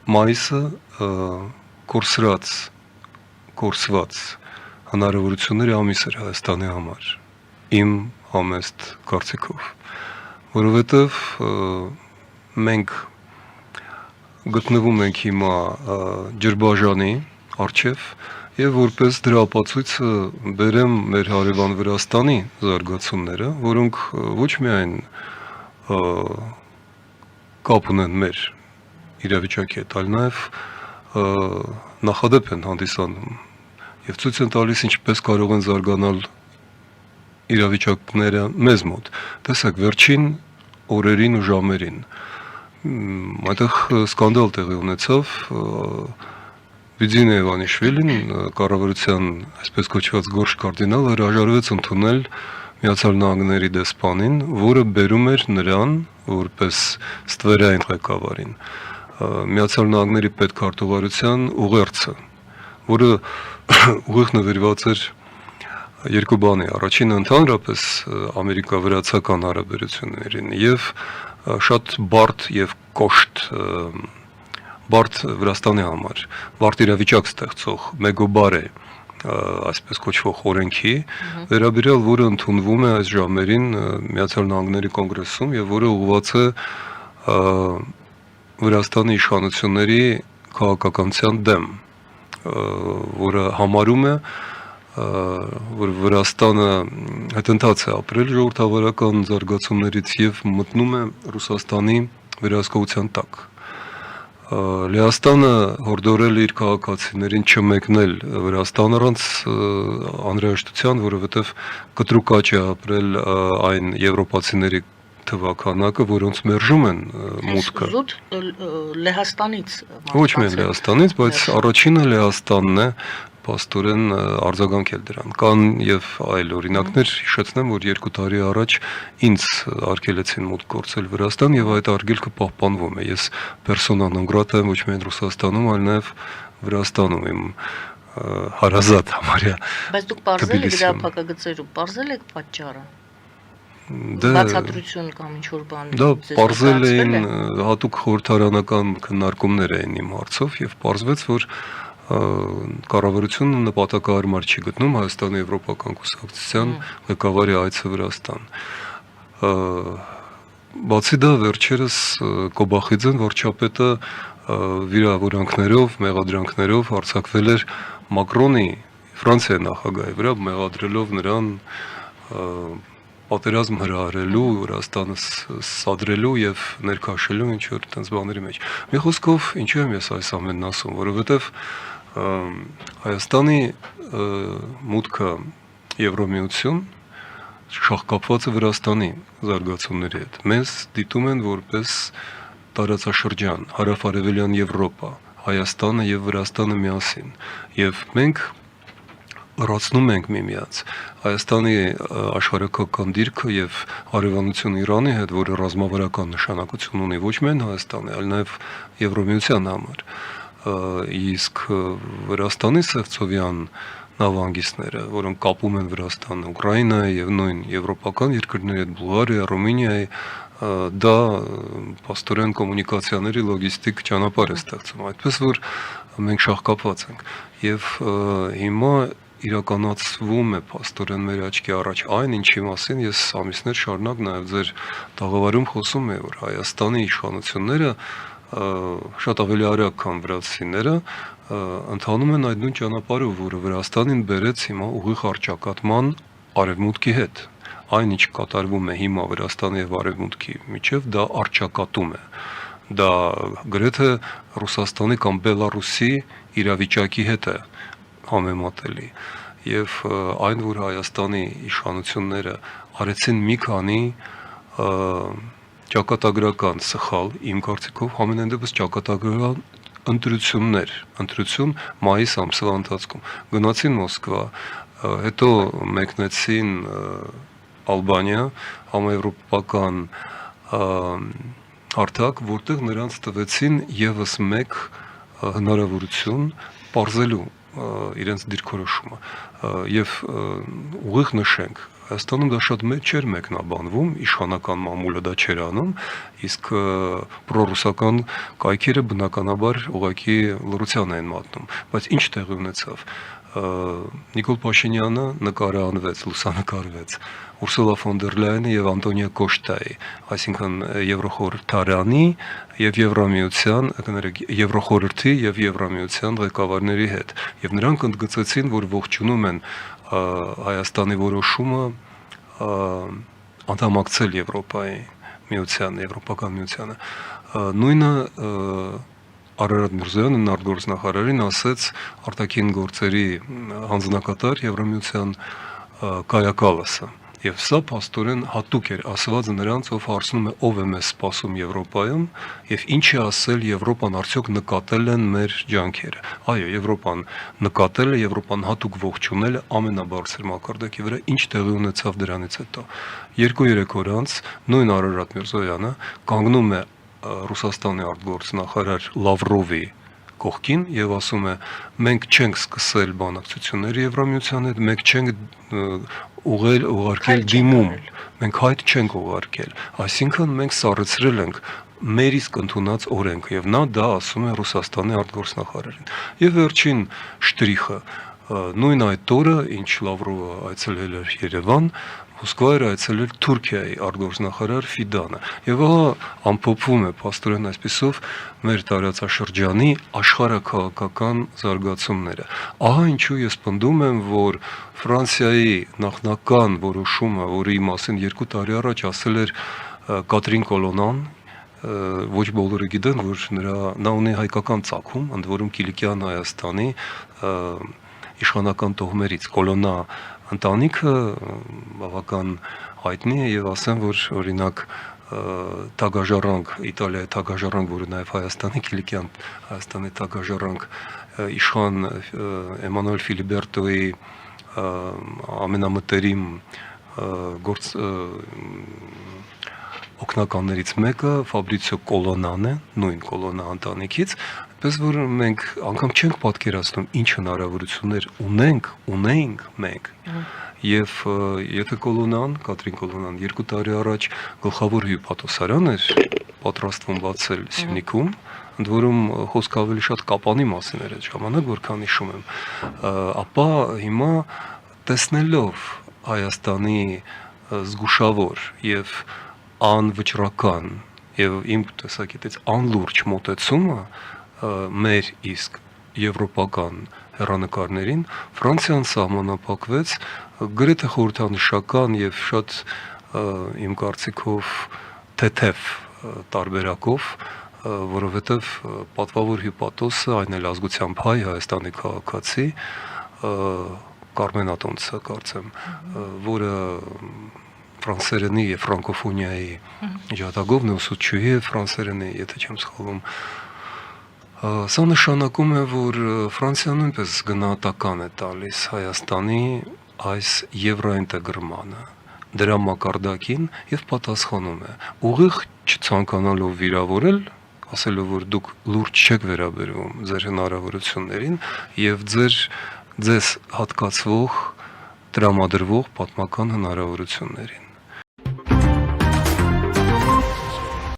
մայիսը կորսված հնարավորությունների ամիս էր Հայաստանի համար, իմ համեստ կարծիքով, որովհետև մենք գտնվում ենք հիմա ջրբաժանի առջև եւ որպես դրա ապացույցը բերեմ մեր հարևան Վրաստանի զարգացումները, որոնք ոչ միայն կապ ունեն մեր իրավիճակի հետ, այլ նաեւ նախադեպ են հանդիսանում եւ ցույց են տալիս ինչպես կարող են զարգանալ իրավիճակները մեզ մոտ։ Տեսեք, վերջին օրերին ու ժամերին այդտեղ սկանդալ տեղի ունեցավ Վիդինե Իվանիշվիլին, կառավարության այսպես կոչված գորշ կարդինալը հրաժարվեց ընդունել Միացյալ Նահանգների դեսպանին, որը բերում էր նրան որպես ստվերային ղեկավարին Միացյալ Նահանգների պետքարտուղարության ուղերձը, որը ուղիղ նվիրված էր երկու բանի, առաջինը ընդհանրապես ամերիկա-վրացական հարաբերություններին եւ շատ բարդ եւ կոշտ բարդ Վրաստանի համար, բարդ իրավիճակ ստեղծող մեգոբար է այսպես կոչվող օրենքի վերաբերյալ, որը ընդունվում է այս ժամերին Միացյալ Նահանգների կոնգրեսում եւ որը ուղղված է Վրաստանի իշխանությունների քաղաքականության դեմ, որը համարում է որ Վրաստանը հետընթաց է ապրել ժողովրդավարական զարգացումներից եւ մտնում է Ռուսաստանի վերահսկողության տակ։ Լեհաստանը հորդորել իր քաղաքացիներին չմեկնել Վրաստան առանց անհրաժեշտության, որովհետեւ կտրուկ աճ է ապրել այն եվրոպացիների թվականակը, որոնց մերժում են մուտքը։ Զուտ Լեհաստանից։ Ոչ միայն Լեհաստանից, բայց առաջինը Լեհաստանն է, փաստորեն արձագանքել դրան։ Կան եւ այլ օրինակներ, հիշեցնեմ, որ 2 տարի առաջ ինձ արգելեցին մուտք գործել Վրաստան եւ այդ արգելքը պահպանվում է։ Ես persona non grata եմ ոչ միայն Ռուսաստանում, այլ նաեւ Վրաստանում եմ հարազատ համարյա։ Բայց դուք բարձել եք դեպակագծերում, բարձել եք պատճառը։ Բացատրություն կամ ինչ-որ բան։ Դա բարձել էին հատուկ խորհրդարանական քննարկումներ էին իմ հարցով եւ բարձվեց, որ կառավարությունը նպատակահարմար չի գտնում Հայաստանի եվրոպական կուսակցության ղեկավարի այցը Վրաստան։ Բացի դա վերջերս Կոբախիձեն վարչապետը վիրավորանքներով, մեղադրանքներով հարձակվել էր Մակրոնի Ֆրանսիայի նախագահի վրա, մեղադրելով նրան պատերազմ հրահրելու, Վրաստանը սադրելու եւ ներքաշելու ինչ որ այդպես բաների մեջ։ Մի խոսքով, ինչու եմ ես այս ամենն ասում, որովհետեւ Հայաստանի մուտքը Եվրոմիություն շահկապված է Վրաստանի զարգացումների հետ։ Մեզ դիտում են որպես տարածաշրջան, հարավ-արևելյան Եվրոպա, Հայաստանը եւ Վրաստանը միասին։ Եվ մենք ռացնում ենք միմյանց Հայաստանի աշխարհակական դիրքը եւ հարևանություն Իրանի հետ, որը ռազմավարական նշանակություն ունի ոչ միայն Հայաստանի, այլ նաեւ Եվրոմիության համար։ Իսկ Վրաստանի սերծովյան նավանգիստները, որոնք կապում են Վրաստանը, Ուկրաինայի եւ նույն եվրոպական երկրների հետ, Բուլղարիա, Ռումինիայի, դա փաստորեն կոմունիկացիաների լոգիստիկ ճանապարհ է ստեղծում, այդպես որ մենք շահկապված ենք եւ հիմա իրականացվում է փաստորեն մեր աչքի առաջ այն, ինչի մասին ես ամիսներ շարունակ նաեւ ձեր տաղավարում խոսում եմ, որ Հայաստանի իշխանությունները շատ ավելի արագ քան վրացիները ընթանում են այդ նույն ճանապարհով, որը Վրաստանին բերեց հիմա ուղիղ առճակատման արևմուտքի հետ։ Այն ինչ կատարվում է հիմա Վրաստանի եւ արևմուտքի միջև, դա առճակատում է։ Դա գրեթե Ռուսաստանի կամ Բելարուսի իրավիճակի հետ է համեմատելի եւ այն որ Հայաստանի իշխանությունները արեցին մի քանի ճակատագրական սխալ իմ կարծիքով ամենայն դեպս ճակատագրական ընտրություն մայիս ամսվա ընթացքում գնացին Մոսկվա, հետո մեկնեցին Ալբանիա, համաեվրոպական հարթակ, որտեղ նրանց տվեցին եւս մեկ հնարավորություն պարզելու իրենց դիրքորոշումը եւ ուղիղ նշենք Հայաստանում դա շատ մեծ չէր մեկնաբանվում, իշխանական մամուլը դա չէր անում, իսկ պրոռուսական կայքերը բնականաբար ուղղակի լռության էին մատնում, բայց ինչ տեղի ունեցավ։ Նիկոլ Փաշինյանը նկարահանվեց, լուսանկարվեց Ուրսուլա ֆոն դեր Լայենը եւ Անտոնիո Կոշտայի, այսինքն Եվրոխորհրդարանի եւ Եվրամիության, Եվրոխորհրդի եւ Եվրամիության ղեկավարների հետ, եւ նրանք ընդգծեցին, որ ողջունում են Հայաստանի որոշումը անդամակցել Եվրոպայի միությանը, Եվրոպական միությանը։ Նույնը Արարատ Միրզոյանը արտգործնախարարին ասեց արտաքին գործերի հանձնակատար Եվրամիության Կայա Կալասը։ Եվ սա փաստորեն հատուկ էր ասված նրանց, ով հարցնում է ով է մեզ սպասում Եվրոպայում եւ ինչ է ասել Եվրոպան, արդյոք նկատել են մեր ջանքերը։ Այո, Եվրոպան նկատել է, Եվրոպան հատուկ ողջունել է ամենաբարձր մակարդակի վրա, ինչ տեղի ունեցավ դրանից հետո։ 2-3 օր անց նույն Արարատ Միրզոյանը կանգնում է Ռուսաստանի արտգործնախարար Լավրովի կողքին եւ ասում է մենք չենք սկսել բանակցություններ Եվրամիության հետ, մենք չենք ուղարկել դիմում, մենք հայտ չենք ուղարկել, այսինքն մենք սառեցրել ենք մեր իսկ ընդունած օրենքը եւ նա դա ասում է Ռուսաստանի արտգործնախարարին։ Եվ վերջին շտրիխը նույն այդ օրը, ինչ Լավրովը այցելել էր Երևան, Մոսկվա էր այցելել Թուրքիայի արտգործնախարար Ֆիդանը։ Եվ ահա ամփոփվում է փաստորեն այսպիսով մեր տարածաշրջանի աշխարհաքաղաքական զարգացումները։ Ահա ինչու ես պնդում եմ, որ Ֆրանսիայի նախնական որոշումը, որի մասին 2 տարի առաջ ասել էր Կատրին Կոլոնան, ոչ բոլորը գիտեն, որ նա ունի հայկական ծագում, ընդ որում Կիլիկյան Հայաստանի իշխանական տոհմերից Կոլոնա ընտանիքը բավական հայտնի է եւ ասեմ, որ օրինակ Թագաժառանգ, Իտալիայի Թագաժառանգ, որը նաեւ Հայաստանի Կիլիկյան Հայաստանի Թագաժառանգ իշխան Էմանուել Ֆիլիբերտոյի ամենամտերիմ օգնականներից մեկը Ֆաբրիցիո Կոլոնան է, նույն Կոլոնա ընտանիքից, պես որ մենք անգամ չենք պատկերացնում ինչ հնարավորություններ ունենք մենք։ Եվ եթե Կոլոնան, Կատրին Կոլոնան 2 տարի առաջ գլխավոր հյուպատոսարան էր պատրաստվում բացել Սյունիքում, ընդ որում խոսքը ավելի շատ կապանի մասին էր այդ ժամանակ, որքան հիշում եմ, ապա հիմա տեսնելով Հայաստանի զգուշավոր եւ անվճռական եւ իմ տեսակետից անլուրջ մոտեցումը մեր իսկ եվրոպական հեռանկարներին, Ֆրանսիան սահմանափակվեց գրեթե խորհրդանշական եւ շատ իմ կարծիքով թեթև տարբերակով, որովհետեւ պատվավոր հյուպատոսը, այն էլ ազգությամբ հայ Հայաստանի քաղաքացի, Կարմեն Ատոնցը կարծեմ, որը ֆրանսերենի եւ ֆրանկոֆոնիայի ջատագով նոսուչուհի է ֆրանսերենի, եթե չեմ սխալվում։ Սա նշանակում է, որ Ֆրանսիան նույնպես գնահատական է տալիս Հայաստանի այս եվրոինտեգրմանը, դրա մակարդակին եւ պատասխանում է։ Ուղիղ չցանկանալով վիրավորել, ասելով, որ դուք լուրջ չեք վերաբերվում ձեր հնարավորություններին եւ ձեզ հատկացվող տրամադրվող պատմական հնարավորություններին։